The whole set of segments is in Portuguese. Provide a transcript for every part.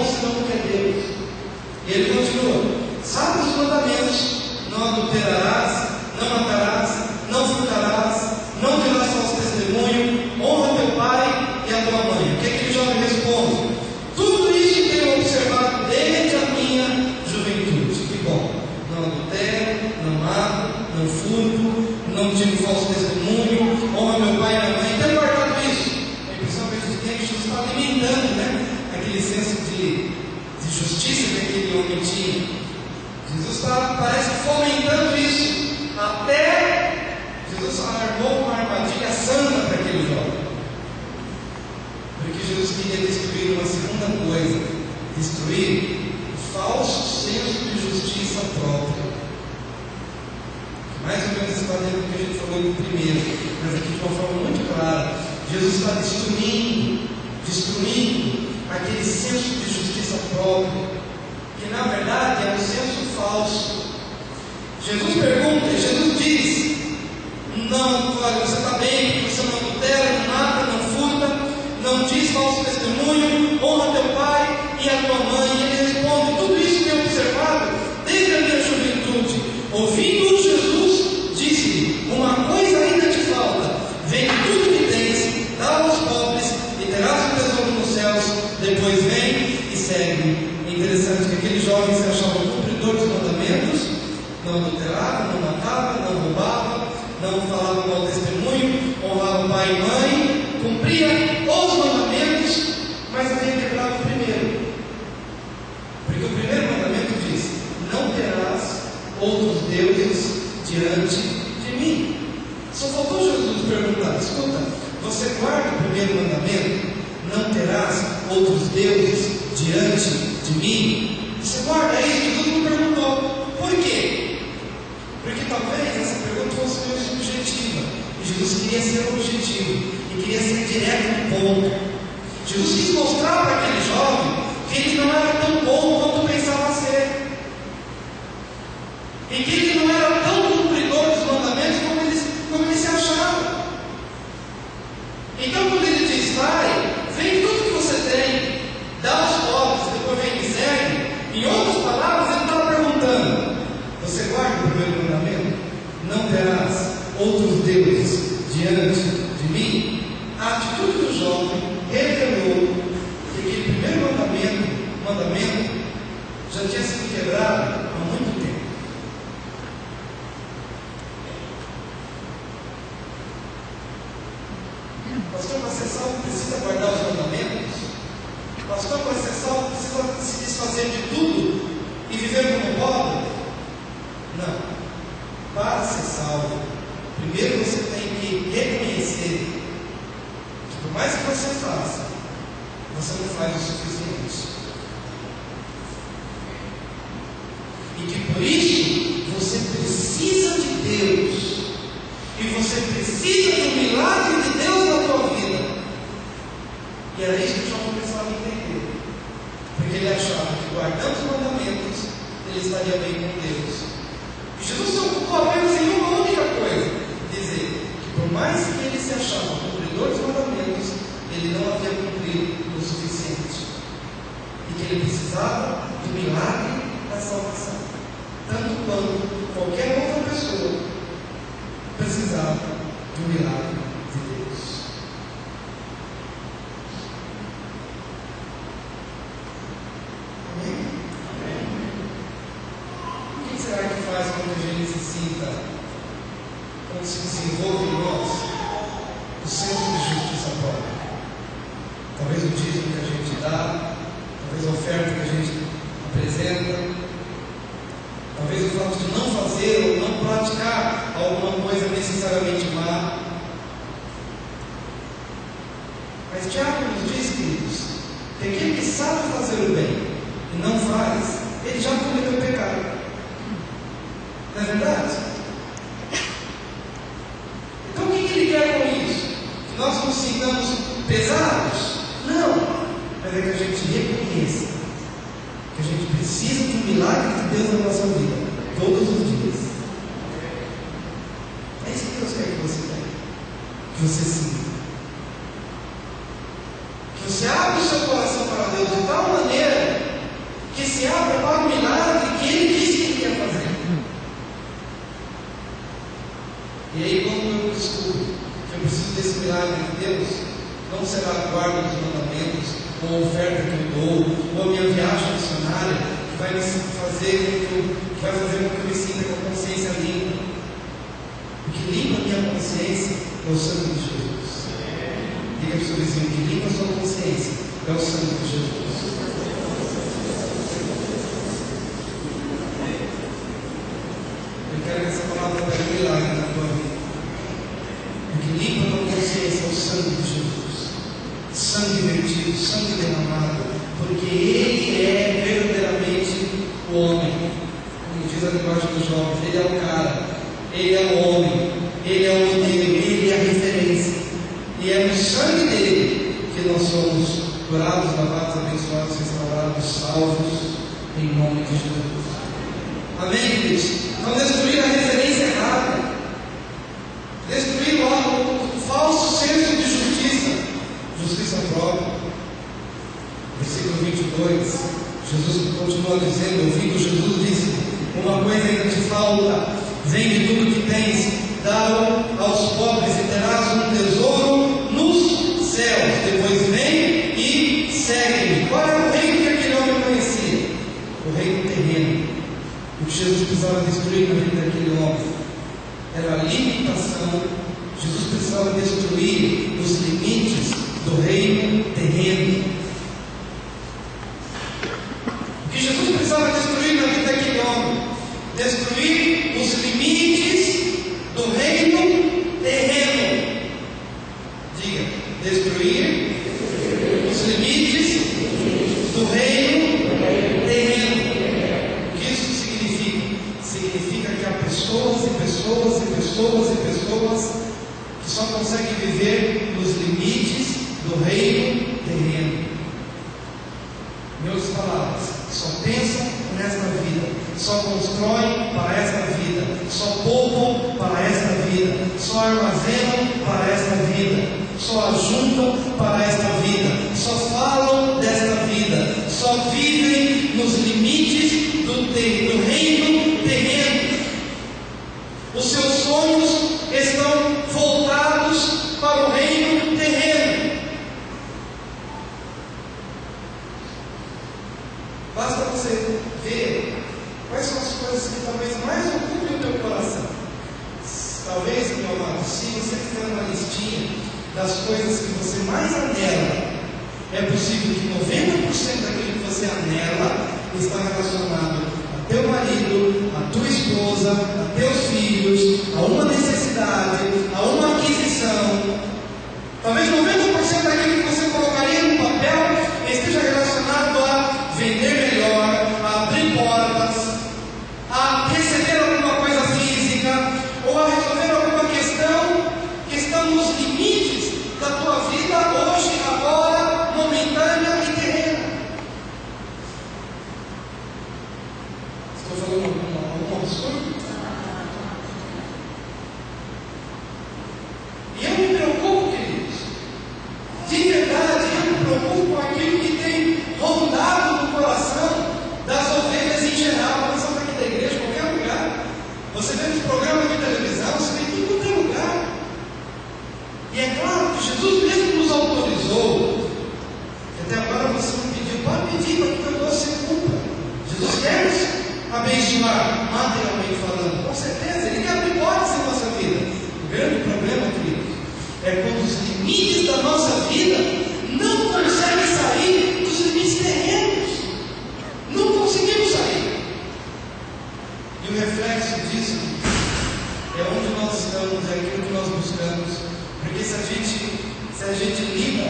irmão, senão não quer Deus. E ele continua: sabe os mandamentos: não adulterarás, não matarás, não furtarás, não dirás falso testemunho, honra teu pai e a tua mãe. O que aquele jovem responde? Tudo isso tenho observado desde a minha juventude. Que bom. Não adultero, não mato, não furto, não digo falso testemunho, honra meu pai e minha mãe. Tenho guardado isso. A impressão que a gente tem é que Jesus está alimentando, né, aquele senso de justiça que aquele homem tinha. Jesus está, parece, fomentando isso. Até Jesus armou uma armadilha santa para aquele jovem. Porque Jesus queria destruir uma segunda coisa: destruir o falso senso de justiça própria. Mais ou menos está dentro do que a gente falou no primeiro, mas aqui de uma forma muito clara. Jesus está destruindo aquele senso de justiça própria, que na verdade é um senso falso. Jesus pergunta, e Jesus diz: não, você está bem, porque você não adultera, não mata, não furta, não diz falso testemunho, honra teu pai e a tua mãe. E ele responde: tudo isso tenho observado desde a minha juventude. Ouvindo Jesus, disse-lhe: uma coisa ainda te falta, vende tudo que tens, dá aos pobres e terás um tesouro nos céus, depois vem e segue. É interessante que aquele jovem se achava cumpridor dos mandamentos, não adulterava, não matava, não roubava, não falava mau testemunho, honrava pai e mãe, cumpria os mandamentos, mas havia quebrado o primeiro. Porque o primeiro mandamento diz: não terás outros deuses diante de mim. Só faltou Jesus perguntar: escuta, você guarda o primeiro mandamento? Não terás outros deuses diante de mim? Você guarda isso? Jesus não perguntou. Por quê? Porque talvez essa pergunta fosse meio subjetiva, e Jesus queria ser objetivo, e queria ser direto no ponto. Jesus quis mostrar para aquele jovem que ele não era tão bom quanto pensava ser, e que ele não era tão cumpridor dos mandamentos como ele se achava. Então quando ele diz: vai, vende tudo que você tem, dá aos pobres, depois vem e me segue, em outras palavras ele estava perguntando: você guarda o primeiro mandamento? Não terás outros deuses diante de mim? A atitude do jovem revelou que aquele primeiro mandamento já tinha sido quebrado há muito tempo. Pastor, para ser salvo precisa guardar os mandamentos? Pastor, para ser salvo precisa se desfazer de tudo e viver como pobre? Não. Para ser salvo, primeiro você tem que reconhecer que por mais que você faça, você não faz o suficiente. E que por isso você precisa de Deus. E você precisa do milagre de Deus na tua vida. E era isso que o João começava a entender. Porque ele achava que guardando os mandamentos, ele estaria bem com Deus. E Jesus se ocupou apenas em uma única coisa: dizer que por mais que ele se achava cumpridor dos mandamentos, ele não havia cumprido o suficiente. E que ele precisava do milagre da salvação. Tanto quanto qualquer outra pessoa precisava do milagre de Deus. Amém? Amém. O que será que faz quando a gente se sinta, quando se desenvolve em nós o senso de justiça própria? Talvez o dízimo que a gente dá, talvez a oferta que a gente apresenta, talvez o fato de não fazer ou não praticar alguma coisa necessariamente má. Mas Tiago nos diz, queridos, que aquele que sabe fazer o bem e não faz, ele já cometeu pecado. Não é verdade? Então o que ele quer com isso? Que nós nos sintamos pesados? Não, mas é que a gente reconheça que a gente precisa de um milagre de Deus na nossa vida, todos os dias. É isso que Deus quer que você tenha, que você sinta, que você abra o seu coração para Deus de tal maneira que se abra para o milagre que Ele disse que Ele ia fazer. E aí, quando eu descubro que eu preciso desse milagre de Deus, não será a guarda dos mandamentos, ou a oferta que eu dou, ou a minha viagem missionária, que vai fazer com que eu me sinta com a consciência limpa. O que limpa a minha consciência é o sangue de Jesus. Diga para o seu vizinho: o que limpa a sua consciência é o sangue de Jesus. Eu quero que essa palavra pegue um milagre na tua vida. O que limpa a tua consciência é o sangue de Jesus. Sangue vertido, sangue derramado, porque Ele é verdadeiramente o homem. Como diz a linguagem dos jovens, Ele é o cara, Ele é o homem, Ele é o modelo, Ele é a referência. E é no sangue dele que nós somos curados, lavados, abençoados, restaurados, salvos, em nome de Jesus. Amém, queridos? Vamos destruir a referência errada, destruir o falso senso de justiça própria. Versículo 22, Jesus continua dizendo: ouvindo Jesus disse, uma coisa ainda te falta, vende tudo que tens, dá-o aos pobres e terás um tesouro nos céus, depois vem e segue-me. Qual era o reino que aquele homem conhecia? O reino terreno. O que Jesus precisava destruir na vida daquele homem era a limitação. Jesus precisava destruir os limites do reino terreno. O que Jesus precisava destruir na vida daquele homem? Destruir os limites do reino terreno. Diga: destruir os limites do reino terreno. O que isso significa? Significa que há pessoas e pessoas e pessoas e pessoas que só conseguem viver nos limites do reino terreno. Em outras palavras, só pensam nesta vida, só constroem para esta vida, só poupam para esta vida, só armazenam para esta vida, só ajuntam para esta vida, só falam desta vida, só vivem nos limites do reino terreno. Os seus sonhos estão voltados para o reino terreno. Basta você ver quais são as coisas que talvez mais ocupem o teu coração. Talvez, meu amado, se você fizer uma listinha das coisas que você mais anela, é possível que 90% daquilo que você anela está relacionado a teu marido, a tua esposa, a teus filhos, a uma necessidade, a uma aquisição. Talvez 90% daquilo que você colocaria no papel esteja relacionado a vender melhor, a abrir portas, a receber alguma coisa física, ou a resolver alguma questão que está nos limites da tua vida hoje, agora, momentânea e terrena. Estou falando algum absurdo? E eu me preocupo, queridos. De verdade, eu me preocupo com aquilo que tem rondado no coração das ovelhas em geral. Não só aqui da igreja, em qualquer lugar. Você vê nos programas de televisão, você vê em todo lugar. E é claro que Jesus mesmo nos autorizou. Até agora você não pediu, pode pedir para que Deus se cumpra. Jesus quer nos abençoar, materialmente falando. Com certeza, Ele quer abrir portas em nossa vida. O grande problema, queridos, é quando os limites da nossa vida não conseguem sair dos limites terrenos. Não conseguimos sair. E o reflexo disso é onde nós estamos, é aquilo que nós buscamos. Porque se a gente lida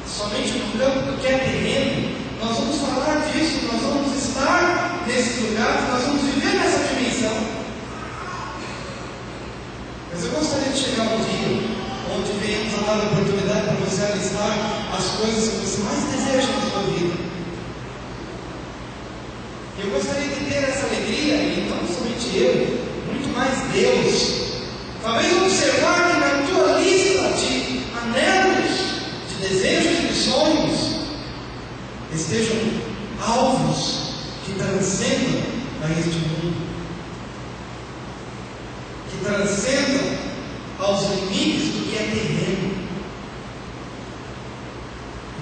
somente no campo do que é terreno, nós vamos falar disso, nós vamos estar nesse lugar, nós vamos viver nessa dimensão. Mas eu gostaria de chegar um dia onde venhamos a dar a oportunidade para você alistar as coisas que você mais deseja na sua vida. Eu gostaria de ter essa alegria, e não somente eu, muito mais Deus. Talvez observar que na tua lista de anelos, de desejos, de sonhos, estejam alvos que transcendam a este mundo, que transcendam aos limites do que é terreno.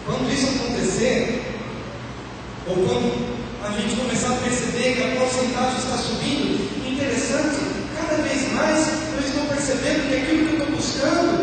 Quando isso acontecer, ou quando a gente começar a perceber que a porcentagem está subindo, interessante, cada vez mais eu estou percebendo que aquilo que eu estou buscando